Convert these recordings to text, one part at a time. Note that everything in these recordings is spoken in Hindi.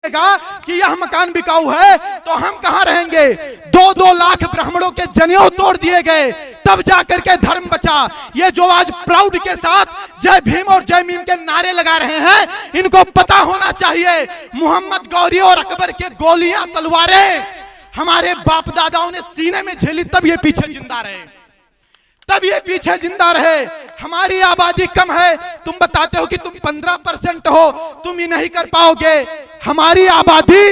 कि यह मकान बिकाऊ है तो हम कहां रहेंगे। 2-2 लाख ब्राह्मणों के जनेऊ तोड़ दिए गए, तब जाकर के धर्म बचा। ये जो आज प्राउड के साथ जय भीम और जय मीम के नारे लगा रहे हैं, इनको पता होना चाहिए मोहम्मद गौरी और अकबर के गोलियां तलवारें हमारे बाप दादाओं ने सीने में झेली, तब ये पीछे जिंदा रहे, तब ये पीछे जिंदा रहे। हमारी आबादी कम है, तुम बताते हो कि तुम 15% हो, तुम ये नहीं कर पाओगे। हमारी आबादी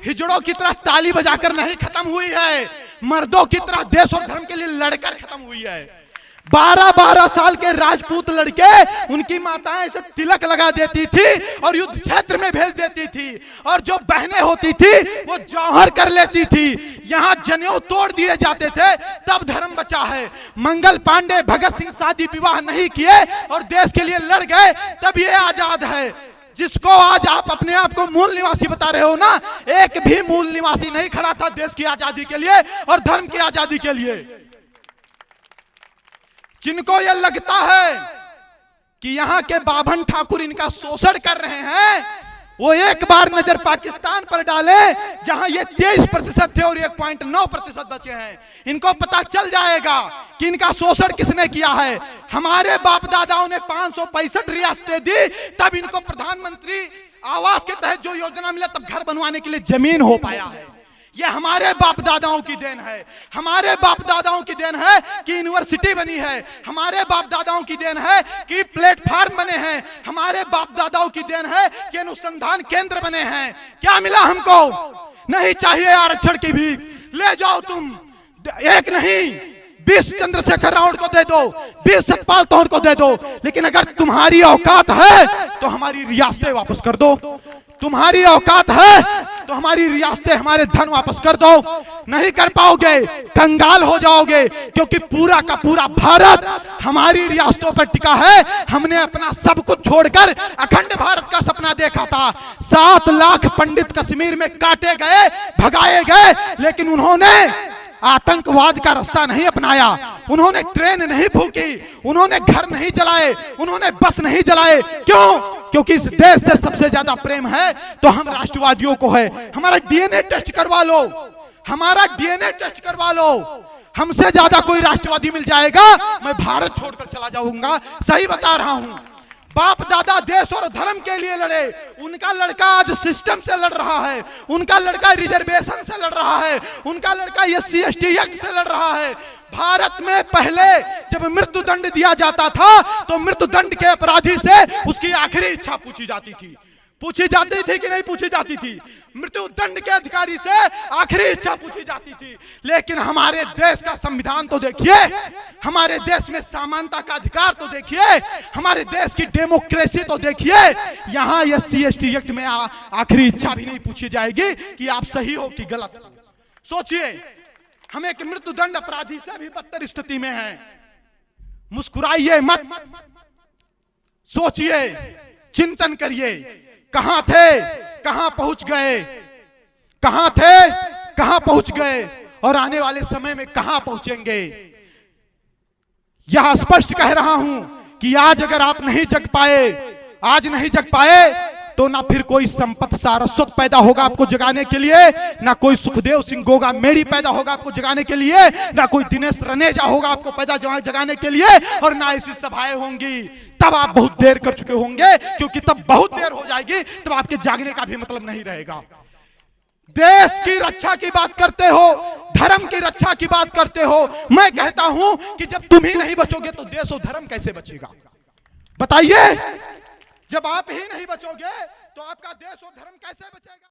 हिजड़ों की तरह ताली बजाकर नहीं खत्म हुई है, मर्दों की तरह देश और धर्म के लिए लड़कर खत्म हुई है। 12-12 साल के राजपूत लड़के, उनकी माताएं इसे तिलक लगा देती थी और युद्ध क्षेत्र में भेज देती थी, और जो बहनें होती थी वो जौहर कर लेती थी। यहाँ जनेऊ तोड़ दिए जाते थे, तब धर्म बचा है। मंगल पांडे, भगत सिंह शादी विवाह नहीं किए और देश के लिए लड़ गए, तब ये आजाद है। जिसको आज आप अपने आप को मूल निवासी बता रहे हो ना, एक भी मूल निवासी नहीं खड़ा था देश की आजादी के लिए और धर्म की आजादी के लिए। जिनको यह लगता है कि यहां के बाभन ठाकुर इनका शोषण कर रहे हैं, वो एक बार नजर पाकिस्तान पर डाले, जहां ये 23% थे और 1.9% बचे हैं। इनको पता चल जाएगा कि इनका शोषण किसने किया है। हमारे बाप दादाओं ने 565 रियासतें दी, तब इनको प्रधानमंत्री आवास के तहत जो योजना मिला, तब घर बनवाने के लिए जमीन हो पाया है। ये हमारे बाप दादाओं की देन है, हमारे बाप दादाओं की देन है कि यूनिवर्सिटी बनी है, हमारे बाप दादाओं की देन है कि प्लेटफार्म बने हैं, हमारे बाप दादाओं की देन है कि अनुसंधान केंद्र बने हैं। क्या मिला हमको? नहीं चाहिए आरक्षण की भी, ले जाओ तुम, एक नहीं 20 चंद्रशेखर रावत को दे दो, 20 सतपाल तोहर को दे दो, लेकिन अगर तुम्हारी औकात है तो हमारी रियासतें वापस कर दो। तुम्हारी औकात है तो हमारी रियासतें, हमारे धन वापस कर दो। नहीं कर पाओगे, कंगाल हो जाओगे, क्योंकि पूरा का पूरा भारत हमारी रियासतों पर टिका है। हमने अपना सब कुछ छोड़कर अखंड भारत का सपना देखा था। 7 लाख पंडित कश्मीर में काटे गए, भगाए गए, लेकिन उन्होंने आतंकवाद का रास्ता नहीं अपनाया, उन्होंने ट्रेन नहीं फूकी, उन्होंने घर नहीं जलाए, उन्होंने बस नहीं जलाए। क्यों? क्योंकि इस देश से सबसे ज्यादा प्रेम है तो हम राष्ट्रवादियों को है। हमारा डीएनए टेस्ट करवा लो, हमारा डीएनए टेस्ट करवा लो, हमसे ज्यादा कोई राष्ट्रवादी मिल जाएगा, मैं भारत छोड़कर चला जाऊंगा। सही बता रहा हूं। बाप दादा देश और धर्म के लिए लड़े, उनका लड़का आज सिस्टम से लड़ रहा है, उनका लड़का रिजर्वेशन से लड़ रहा है, उनका लड़का SC ST एक्ट से लड़ रहा है। भारत में पहले जब मृत्यु दंड दिया जाता था तो मृत्यु दंड के अपराधी से उसकी आखिरी इच्छा पूछी जाती थी। पूछी जाती थी कि नहीं पूछी जाती थी? मृत्यु दंड के अधिकारी से आखिरी इच्छा पूछी जाती थी। लेकिन हमारे देश का संविधान तो देखिए, हमारे देश में समानता का अधिकार तो देखिए, हमारे देश की डेमोक्रेसी तो देखिए। यहाँ SC ST एक्ट में आखिरी इच्छा भी नहीं पूछी जाएगी कि आप सही हो कि गलत। सोचिए, हम एक मृत्यु दंड अपराधी से भी बदतर स्थिति में हैं। मुस्कुराइए मत, सोचिए, चिंतन करिए, कहां थे, कहां पहुंच गए, कहां थे, कहां पहुंच गए, और आने वाले समय में कहां पहुंचेंगे। यह स्पष्ट कह रहा हूं कि आज अगर आप नहीं जग पाए, आज नहीं जग पाए, तो ना फिर कोई संपत सारस्वत पैदा होगा आपको जगाने के लिए, ना कोई सुखदेव सिंह गोगा मेड़ी पैदा होगा आपको जगाने के लिए, ना कोई दिनेश रनेजा होगा आपको पैदा जगाने के लिए, और ना ऐसी सभाएं होंगी। तब आप बहुत देर कर चुके होंगे, क्योंकि तब बहुत देर हो जाएगी, तब आपके जागने का भी मतलब नहीं रहेगा। देश की रक्षा की बात करते हो, धर्म की रक्षा की बात करते हो। मैं कहता हूं कि जब तुम ही नहीं बचोगे तो देश और धर्म कैसे बचेगा? बताइए। जब आप ही नहीं बचोगे तो आपका देश और धर्म कैसे बचेगा?